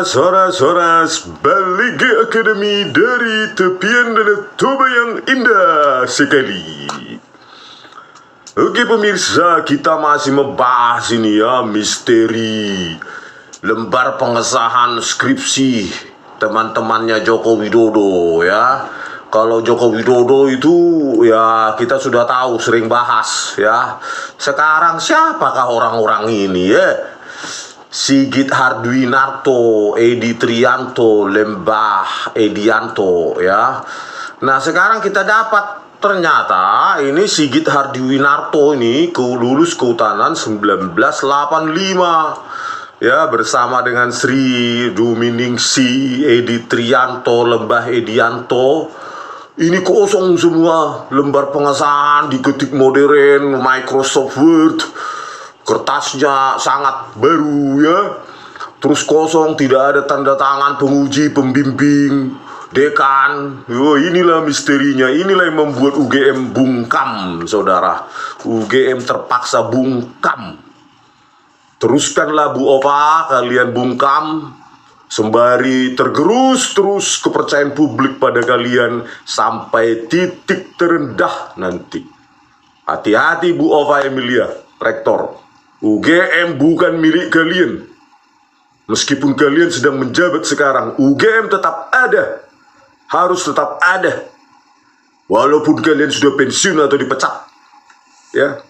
Soras balik ke Akademi dari tepian Danau Toba yang indah sekali. Oke pemirsa, kita masih membahas ini ya, misteri lembar pengesahan skripsi teman-temannya Joko Widodo ya. Kalau Joko Widodo itu ya kita sudah tahu, sering bahas ya. Sekarang siapakah orang-orang ini ya? Sigit Hardwinarto, Edi Trianto, Lembah Edianto ya. Nah sekarang kita dapat ternyata ini Sigit Hardwinarto ini lulus kehutanan 1985 ya, bersama dengan Sri Duminingsi, Edi Trianto, Lembah Edianto. Ini kosong semua lembar pengesahan, diketik modern, Microsoft Word. Kertasnya sangat baru ya. Terus kosong, tidak ada tanda tangan penguji, pembimbing, dekan. Inilah misterinya. Inilah yang membuat UGM bungkam, saudara. UGM terpaksa bungkam. Teruskanlah Bu Opa, kalian bungkam sembari tergerus terus kepercayaan publik pada kalian sampai titik terendah nanti. Hati-hati Bu Ova Emilia, Rektor. UGM bukan milik kalian. Meskipun kalian sedang menjabat sekarang, UGM tetap ada. Harus tetap ada. Walaupun kalian sudah pensiun atau dipecat. Ya.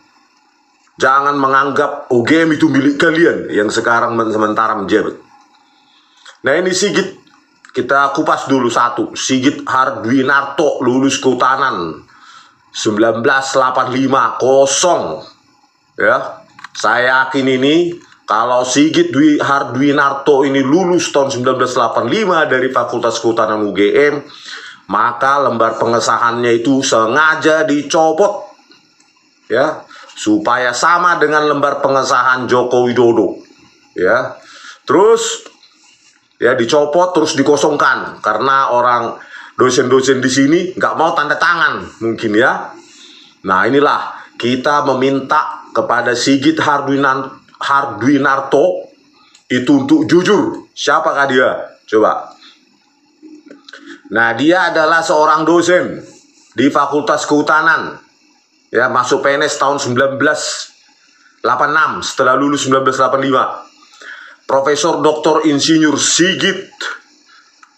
Jangan menganggap UGM itu milik kalian yang sekarang sementara menjabat. Nah ini Sigit, kita kupas dulu satu. Sigit Hardwinarto lulus kehutanan 1985, kosong. Ya. Saya yakin ini kalau Sigit Hardwinarto ini lulus tahun 1985 dari Fakultas Kehutanan UGM, maka lembar pengesahannya itu sengaja dicopot ya, supaya sama dengan lembar pengesahan Joko Widodo ya. Terus ya dicopot terus dikosongkan karena orang dosen-dosen di sini nggak mau tanda tangan mungkin ya. Nah inilah kita meminta kepada Sigit Hardwinarto itu untuk jujur. Siapakah dia? Coba. Nah, dia adalah seorang dosen di Fakultas Kehutanan. Ya, masuk PNS tahun 1986 setelah lulus 1985. Profesor Dr. Insinyur Sigit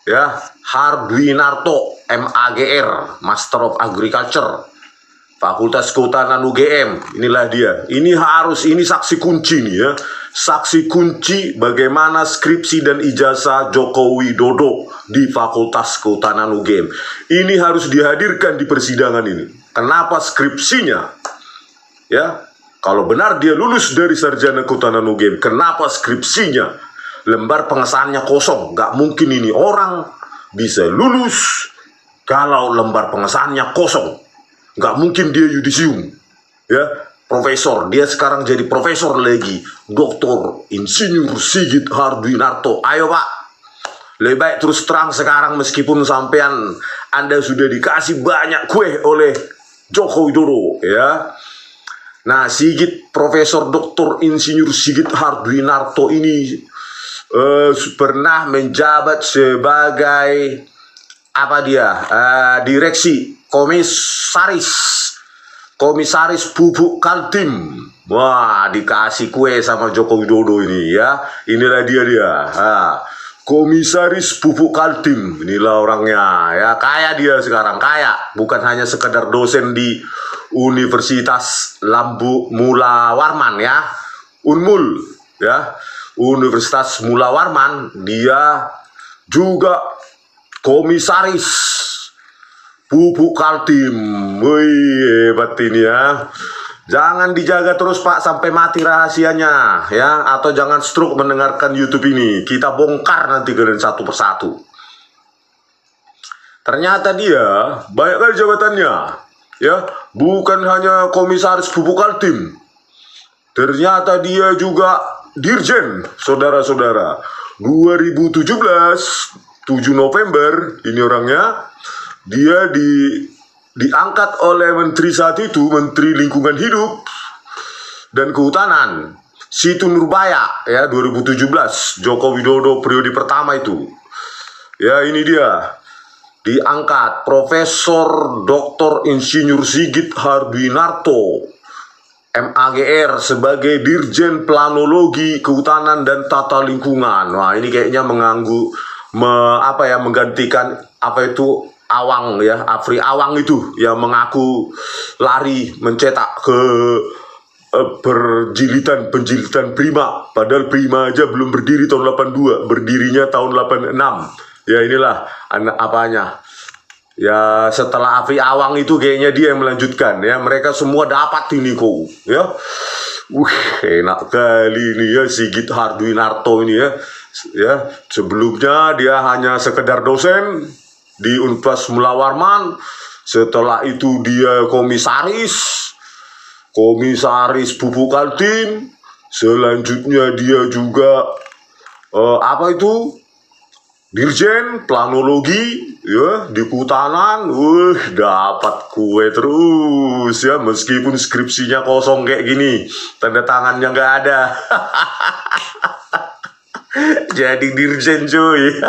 ya, Hardwinarto, MAGR, Master of Agriculture. Fakultas Kehutanan UGM, inilah dia. Ini saksi kunci nih ya. Saksi kunci bagaimana skripsi dan ijazah Joko Widodo di Fakultas Kehutanan UGM. Ini harus dihadirkan di persidangan ini. Kenapa skripsinya? Ya, kalau benar dia lulus dari sarjana Kehutanan UGM, kenapa skripsinya lembar pengesahannya kosong? Gak mungkin ini orang bisa lulus kalau lembar pengesahannya kosong. Nggak mungkin dia yudisium ya, profesor. Dia sekarang jadi profesor lagi, Dr. Insinyur Sigit Hardwinarto. Ayo Pak, lebih baik terus terang sekarang, meskipun sampean Anda sudah dikasih banyak kue oleh Joko Widodo ya. Nah Sigit, Profesor Dr. Insinyur Sigit Hardwinarto ini pernah menjabat sebagai apa dia, direksi komisaris Pupuk Kaltim. Wah, dikasih kue sama Joko Widodo ini ya. Inilah dia. Komisaris Pupuk Kaltim. Inilah orangnya ya. Kaya dia sekarang, kaya. Bukan hanya sekedar dosen di Universitas Mula Warman ya. Unmul ya. Universitas Mula Warman. Dia juga komisaris Pupuk Kaltim. Wih, hebat ini ya. Jangan dijaga terus Pak sampai mati rahasianya ya, atau jangan stroke mendengarkan YouTube ini. Kita bongkar nanti kalian satu persatu. Ternyata dia banyak kali jabatannya ya, bukan hanya komisaris Pupuk Kaltim. Ternyata dia juga dirjen, saudara-saudara. 2017 7 November ini orangnya. Dia diangkat oleh menteri saat itu, Menteri Lingkungan Hidup dan Kehutanan, Situ Nurbaya ya 2017 Joko Widodo periode pertama itu. Ya ini dia diangkat Profesor Dr. Insinyur Sigit Hardwinarto MAGR sebagai Dirjen Planologi Kehutanan dan Tata Lingkungan. Wah ini kayaknya menggantikan apa itu Awang ya, Afri Awang itu yang mengaku lari mencetak ke penjilitan Prima, padahal Prima aja belum berdiri tahun 82, berdirinya tahun 86. Ya inilah apanya. Ya setelah Afri Awang itu kayaknya dia yang melanjutkan ya. Mereka semua dapat ini kok ya. Enak kali ini ya Sigit Hardwinarto ini ya. Ya, sebelumnya dia hanya sekedar dosen di Universitas Mula Warman. Setelah itu dia komisaris Pupuk Kaltim. Selanjutnya dia juga Dirjen Planologi ya di Kehutanan. Dapat kue terus ya, meskipun skripsinya kosong kayak gini, tanda tangannya nggak ada. Jadi dirjen cuy.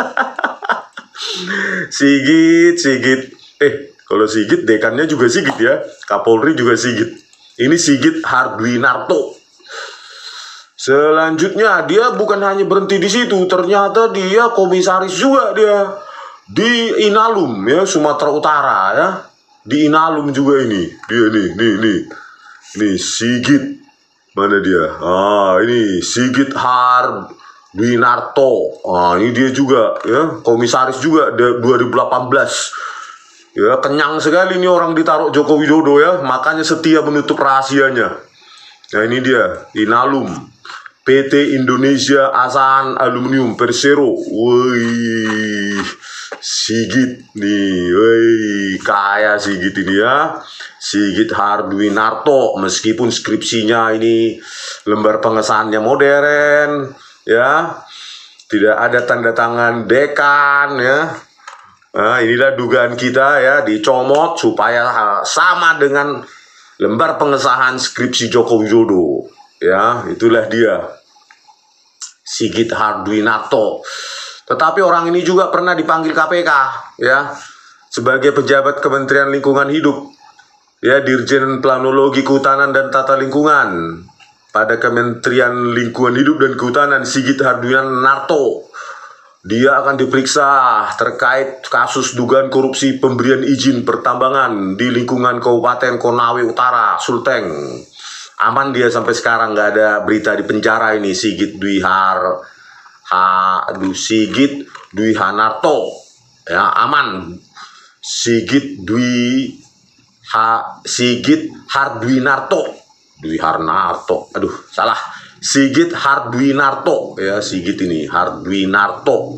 Sigit kalau Sigit dekannya juga Sigit ya, Kapolri juga Sigit. Ini Sigit Hardwinarto. Selanjutnya dia bukan hanya berhenti di situ, ternyata dia komisaris juga dia di Inalum ya, Sumatera Utara ya. Di Inalum juga ini. Dia nih Sigit. Mana dia? Ini Sigit Hardwinarto. Ini dia juga ya, komisaris juga 2018. Ya, kenyang sekali nih orang ditaruh Joko Widodo ya, makanya setia menutup rahasianya. Nah, ini dia Inalum. PT Indonesia Asahan Aluminium Persero. Woi, Sigit nih. Woi, kaya Sigit ini ya. Sigit Hardwinarto, meskipun skripsinya ini lembar pengesahannya modern ya. Tidak ada tanda tangan dekan ya. Nah, inilah dugaan kita ya, dicomot supaya sama dengan lembar pengesahan skripsi Joko Widodo. Ya, itulah dia. Sigit Hardwinarto. Tetapi orang ini juga pernah dipanggil KPK ya sebagai pejabat Kementerian Lingkungan Hidup ya, Dirjen Planologi Kehutanan dan Tata Lingkungan pada Kementerian Lingkungan Hidup dan Kehutanan. Sigit Hardwinarto dia akan diperiksa terkait kasus dugaan korupsi pemberian izin pertambangan di lingkungan Kabupaten Konawe Utara, Sulteng. Aman dia sampai sekarang, nggak ada berita di penjara ini Sigit Hardwinarto ya, aman. Sigit Hardwinarto. Sigit Hardwinarto ya, Sigit ini Hardwinarto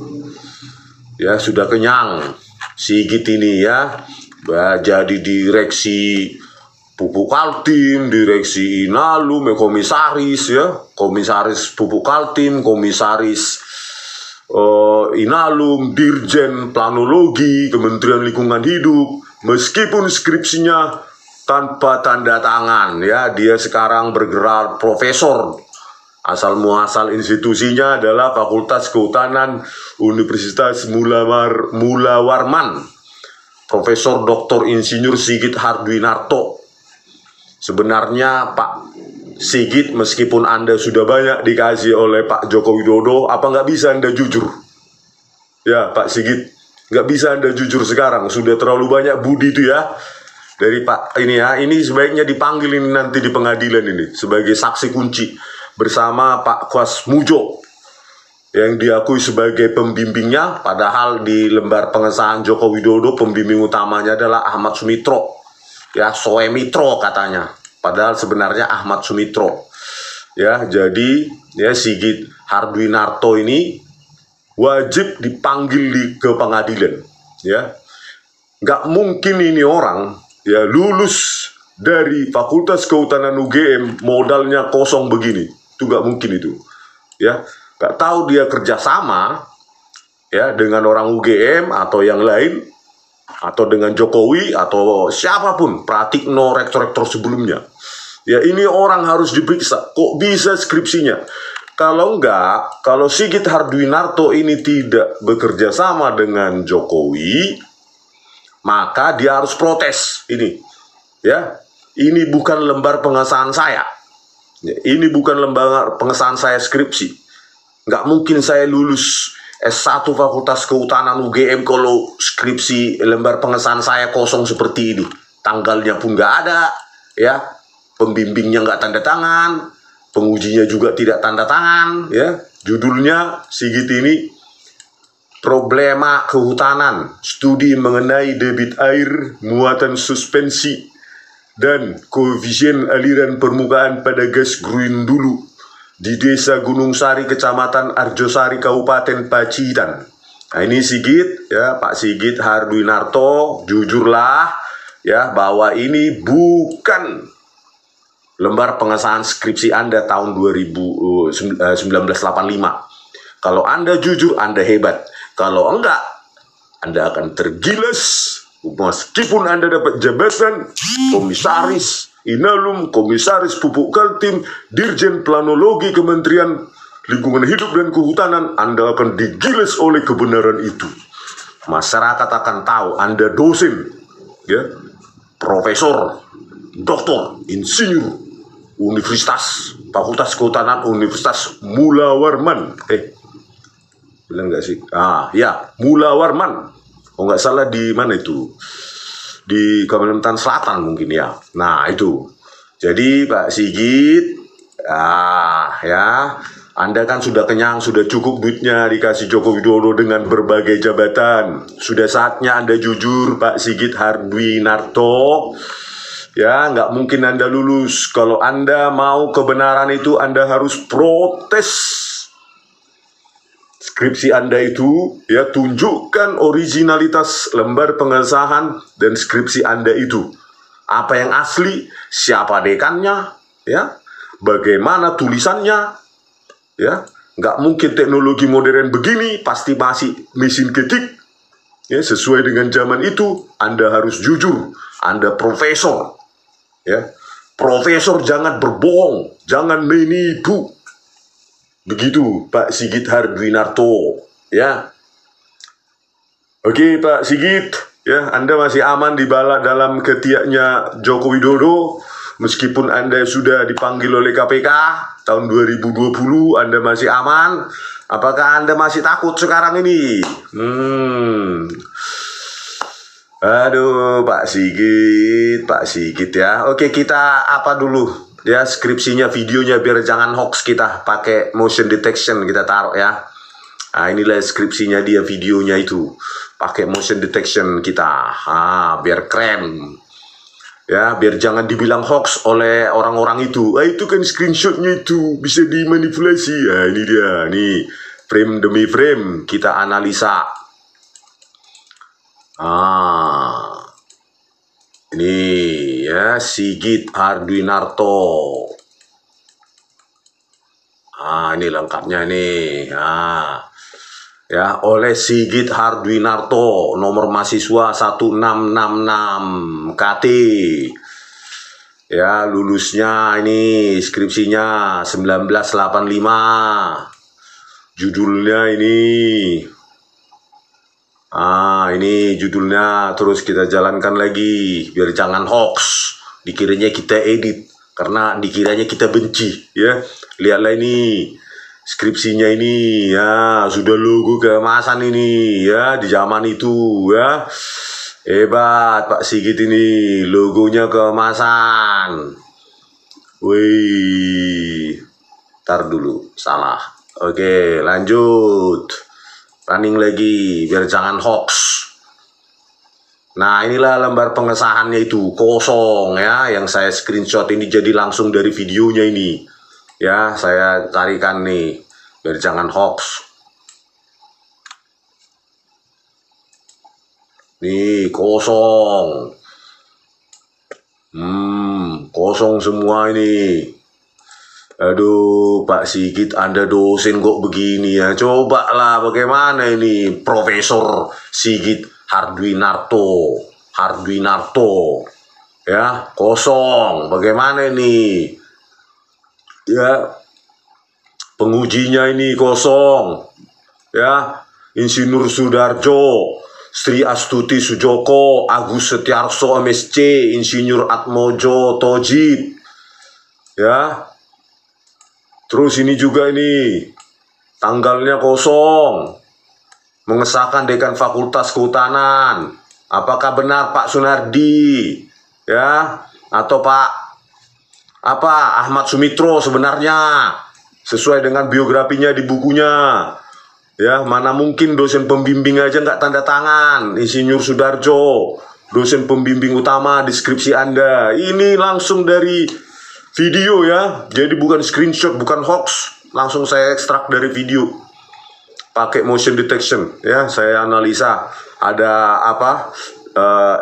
ya, sudah kenyang Sigit ini ya. Jadi direksi Pupuk Kaltim, direksi Inalum, komisaris ya, komisaris Pupuk Kaltim, komisaris Inalum, Dirjen Planologi Kementerian Lingkungan Hidup, meskipun skripsinya tanpa tanda tangan ya. Dia sekarang bergelar profesor. Asal muasal institusinya adalah Fakultas Kehutanan Universitas Mula Warman. Profesor Dr. Insinyur Sigit Hardwinarto. Sebenarnya Pak Sigit, meskipun Anda sudah banyak dikasih oleh Pak Joko Widodo, apa nggak bisa Anda jujur? Ya Pak Sigit, nggak bisa Anda jujur sekarang, sudah terlalu banyak budi itu ya dari Pak ini ya. Ini sebaiknya dipanggil ini nanti di pengadilan ini sebagai saksi kunci bersama Pak Kwas Mujo yang diakui sebagai pembimbingnya, padahal di lembar pengesahan Joko Widodo pembimbing utamanya adalah Ahmad Sumitro. Ya, Soemitro katanya, padahal sebenarnya Ahmad Sumitro. Ya, jadi ya Sigit Hardwinarto ini wajib dipanggil ke pengadilan. Ya, nggak mungkin ini orang ya lulus dari Fakultas Kehutanan UGM modalnya kosong begini. Itu nggak mungkin itu. Ya, nggak tahu dia kerjasama ya dengan orang UGM atau yang lain, atau dengan Jokowi atau siapapun, Pratikno, rektor-rektor sebelumnya. Ya, ini orang harus diperiksa. Kok bisa skripsinya? Kalau enggak, kalau Sigit Hardwinarto ini tidak bekerja sama dengan Jokowi, maka dia harus protes ini. Ya, ini bukan lembar pengesahan saya. Ya, ini bukan lembar pengesahan saya skripsi. Nggak mungkin saya lulus S1 Fakultas Kehutanan UGM kalau skripsi lembar pengesahan saya kosong seperti ini. Tanggalnya pun nggak ada, ya. Pembimbingnya nggak tanda tangan, pengujinya juga tidak tanda tangan, ya. Judulnya Sigit ini Problema Kehutanan, Studi Mengenai Debit Air, Muatan Suspensi, dan Koefisien Aliran Permukaan pada Gas Gruindulu di Desa Gunung Sari, Kecamatan Arjosari, Kabupaten Pacitan. Nah, ini Sigit, ya, Pak Sigit Hardwinarto, jujurlah, ya, bahwa ini bukan lembar pengesahan skripsi Anda tahun 1985. Kalau Anda jujur, Anda hebat. Kalau enggak, Anda akan tergilas. Meskipun Anda dapat jabatan Komisaris Inalum, Komisaris Pupuk Kaltim, Dirjen Planologi Kementerian Lingkungan Hidup dan Kehutanan, Anda akan digilas oleh kebenaran itu. Masyarakat akan tahu Anda dosen, ya, profesor, doktor, insinyur, Universitas Fakultas Kehutanan Universitas Mula Warman. Bilang nggak sih? Ya, Mula Warman. Oh, nggak salah di mana itu? Di Kalimantan Selatan mungkin, ya. Nah, itu. Jadi Pak Sigit, ya, Anda kan sudah kenyang, sudah cukup duitnya dikasih Joko Widodo dengan berbagai jabatan. Sudah saatnya Anda jujur, Pak Sigit Hardwinarto. Ya, nggak mungkin Anda lulus. Kalau Anda mau kebenaran itu, Anda harus protes skripsi Anda itu, ya, tunjukkan originalitas lembar pengesahan dan skripsi Anda itu. Apa yang asli, siapa dekannya, ya, bagaimana tulisannya, ya. Nggak mungkin teknologi modern begini, pasti masih mesin ketik, ya, sesuai dengan zaman itu. Anda harus jujur, Anda profesor. Ya, profesor jangan berbohong, jangan menipu. Begitu Pak Sigit Hardwinarto, ya. Oke Pak Sigit, ya, Anda masih aman di bala dalam ketiaknya Joko Widodo. Meskipun Anda sudah dipanggil oleh KPK tahun 2020, Anda masih aman. Apakah Anda masih takut sekarang ini? Aduh, Pak Sigit ya. Oke, kita apa dulu ya, skripsinya, videonya, biar jangan hoax, kita pakai motion detection kita taruh ya. Nah, inilah skripsinya dia, videonya itu pakai motion detection kita. Biar keren. Ya, biar jangan dibilang hoax oleh orang-orang itu. Itu kan screenshotnya itu bisa dimanipulasi. Ini dia, nih frame demi frame kita analisa. Ini ya, Sigit Hardwinarto. Ini lengkapnya nih. Ya, oleh Sigit Hardwinarto, nomor mahasiswa 1666 KT. Ya, lulusnya ini skripsinya 1985. Judulnya ini. Ini judulnya, terus kita jalankan lagi biar jangan hoax. Dikiranya kita edit karena dikiranya kita benci, ya. Lihatlah ini skripsinya ini, ya, sudah logo keemasan ini, ya, di zaman itu, ya. Hebat Pak Sigit ini, logonya keemasan. Wih, tar dulu, salah. Oke, lanjut. Running lagi biar jangan hoax. Nah, inilah lembar pengesahannya itu, kosong ya, yang saya screenshot ini jadi langsung dari videonya ini. Ya, saya carikan nih biar jangan hoax. Nih, kosong. Kosong semua ini. Aduh, Pak Sigit, Anda dosen kok begini ya. Cobalah bagaimana ini Profesor Sigit Hardwinarto. ya kosong. Bagaimana ini? Ya, pengujinya ini kosong. Ya, Insinyur Sudarjo, Sri Astuti Sujoko, Agus Setiarso MSc, Insinyur Atmojo Tojib. Ya. Terus ini juga ini tanggalnya kosong. Mengesahkan Dekan Fakultas Kehutanan. Apakah benar Pak Sunardi? Ya, atau Pak Ahmad Sumitro sebenarnya sesuai dengan biografinya di bukunya. Ya, mana mungkin dosen pembimbing aja nggak tanda tangan, Insinyur Sudarjo, dosen pembimbing utama di skripsi Anda. Ini langsung dari video ya, jadi bukan screenshot, bukan hoax. Langsung saya ekstrak dari video, pakai motion detection. Ya, saya analisa ada apa,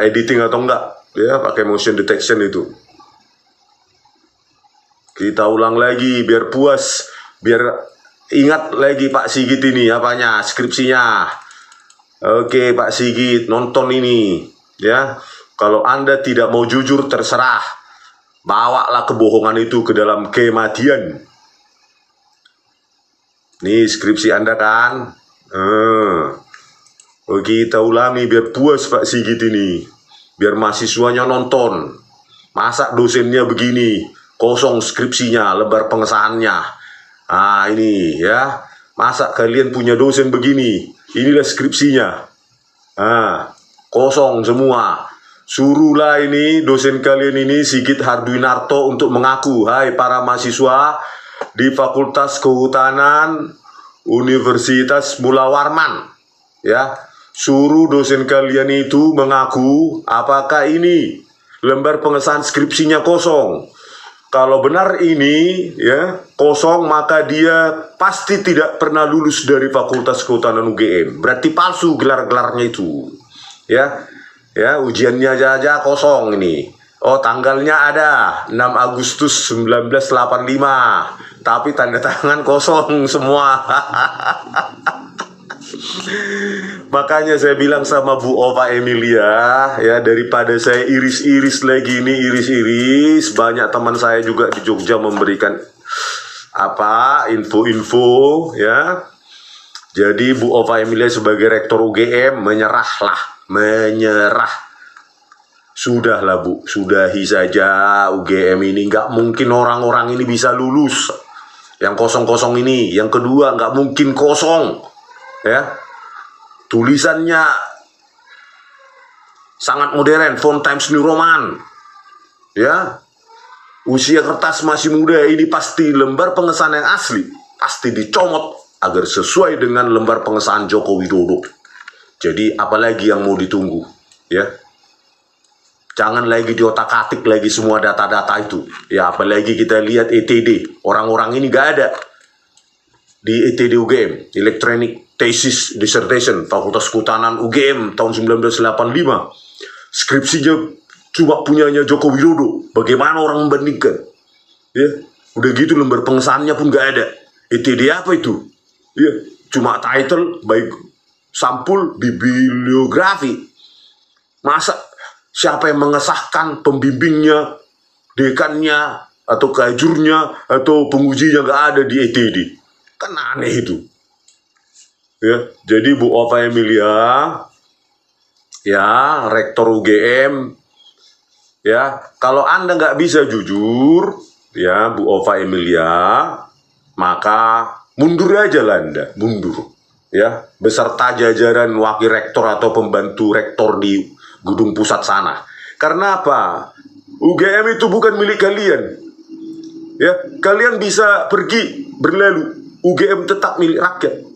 editing atau enggak. Ya, pakai motion detection itu. Kita ulang lagi biar puas, biar ingat lagi Pak Sigit ini apanya, skripsinya. Oke Pak Sigit, nonton ini ya. Kalau Anda tidak mau jujur terserah. Bawalah kebohongan itu ke dalam kematian. Nih skripsi Anda kan. Oke, kita ulangi biar puas Pak Sigit ini. Biar mahasiswanya nonton. Masa dosennya begini, kosong skripsinya, lebar pengesahannya. Nah ini ya, masa kalian punya dosen begini, inilah skripsinya. Nah, kosong semua. Suruhlah ini dosen kalian ini, Sigit Hardwinarto, untuk mengaku. Hai para mahasiswa di Fakultas Kehutanan Universitas Mula Warman. Ya, suruh dosen kalian itu mengaku apakah ini lembar pengesahan skripsinya kosong. Kalau benar ini ya kosong, maka dia pasti tidak pernah lulus dari Fakultas Kehutanan UGM. Berarti palsu gelar-gelarnya itu. Ya. Ya, ujiannya aja kosong ini. Oh, tanggalnya ada 6 Agustus 1985. Tapi tanda tangan kosong semua. Makanya saya bilang sama Bu Ova Emilia ya, daripada saya iris-iris lagi ini, iris-iris, banyak teman saya juga di Jogja memberikan apa info-info ya. Jadi Bu Ova Emilia sebagai rektor UGM menyerah. Sudahlah Bu, sudahi saja UGM ini, nggak mungkin orang-orang ini bisa lulus. Yang kosong-kosong ini, yang kedua nggak mungkin kosong. Ya, tulisannya sangat modern, font Times New Roman. Ya, usia kertas masih muda, ini pasti lembar pengesahan yang asli, pasti dicomot agar sesuai dengan lembar pengesahan Joko Widodo. Jadi apalagi yang mau ditunggu, ya? Jangan lagi diotak-atik lagi semua data-data itu. Ya, apalagi kita lihat ETD, orang-orang ini gak ada di ETD UGM, Electronic Thesis Dissertation, Fakultas Kehutanan UGM tahun 1985. Skripsinya cuma punyanya Joko Widodo. Bagaimana orang membandingkan? Ya, udah gitu lembar pengesahannya pun gak ada. ETD apa itu? Ya, cuma title, baik sampul, bibliografi. Masa siapa yang mengesahkan, pembimbingnya, dekannya, atau kajurnya, atau pengujinya gak ada di ETD? Kan aneh itu. Ya, jadi Bu Ova Emilia, ya, rektor UGM, ya, kalau Anda nggak bisa jujur, ya, Bu Ova Emilia, maka mundur aja lah Anda, mundur, ya, beserta jajaran wakil rektor atau pembantu rektor di gedung pusat sana. Karena apa? UGM itu bukan milik kalian, ya, kalian bisa pergi berlalu, UGM tetap milik rakyat.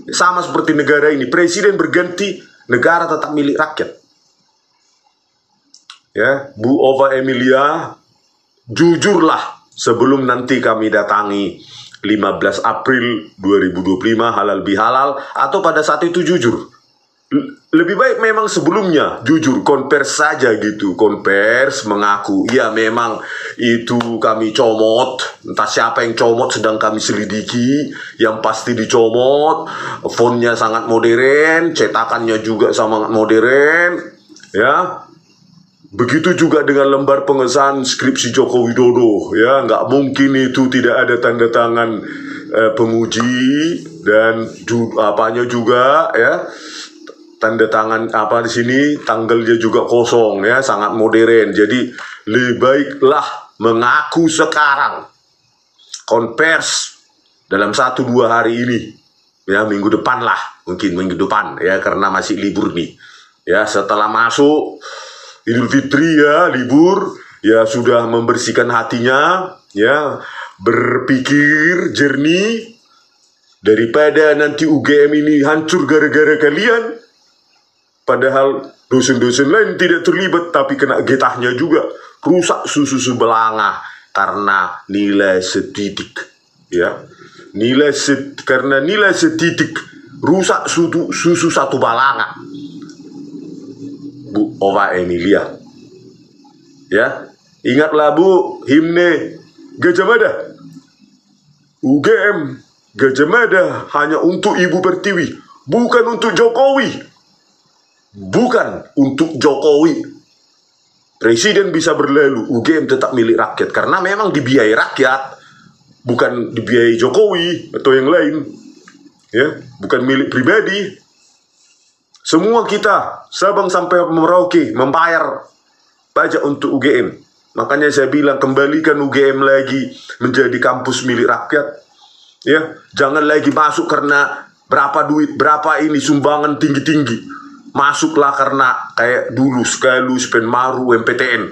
Sama seperti negara ini, presiden berganti, negara tetap milik rakyat. Ya, Bu Ova Emilia, jujurlah sebelum nanti kami datangi 15 April 2025 halal bihalal, atau pada saat itu jujur. Lebih baik memang sebelumnya jujur, konvers saja gitu, konvers mengaku ya memang itu kami comot, entah siapa yang comot sedang kami selidiki, yang pasti dicomot, fontnya sangat modern, cetakannya juga sangat modern, ya, Begitu juga dengan lembar pengesahan skripsi Joko Widodo, ya, nggak mungkin itu tidak ada tanda tangan penguji dan apanya juga, ya, tanda tangan apa di sini, tanggalnya juga kosong, ya, sangat modern. Jadi lebih baiklah mengaku sekarang, konvers dalam 1-2 hari ini, ya, minggu depan lah, mungkin minggu depan, ya, karena masih libur nih, ya, setelah masuk Idul Fitri, ya, libur, ya, sudah membersihkan hatinya, ya, berpikir jernih, daripada nanti UGM ini hancur gara-gara kalian, padahal dosen-dosen lain tidak terlibat, tapi kena getahnya juga, rusak susu belanga karena nilai setitik, ya, karena nilai setitik rusak susu 1 balanga. Bu Ova Emilia, ya, ingatlah Bu, himne Gajah Mada. UGM Gajah Mada hanya untuk Ibu Pertiwi, bukan untuk Jokowi. Bukan untuk Jokowi. Presiden bisa berlalu, UGM tetap milik rakyat, karena memang dibiayai rakyat, bukan dibiayai Jokowi atau yang lain, ya, bukan milik pribadi. Semua kita, Sabang sampai Merauke, membayar pajak untuk UGM. Makanya saya bilang, kembalikan UGM lagi menjadi kampus milik rakyat. Ya, jangan lagi masuk karena berapa duit, berapa ini sumbangan tinggi-tinggi. Masuklah karena kayak dulu, Skalus, Penmaru, MPTN.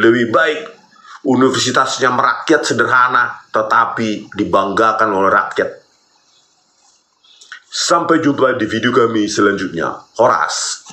Lebih baik universitasnya merakyat, sederhana, tetapi dibanggakan oleh rakyat. Sampai jumpa di video kami selanjutnya. Horas.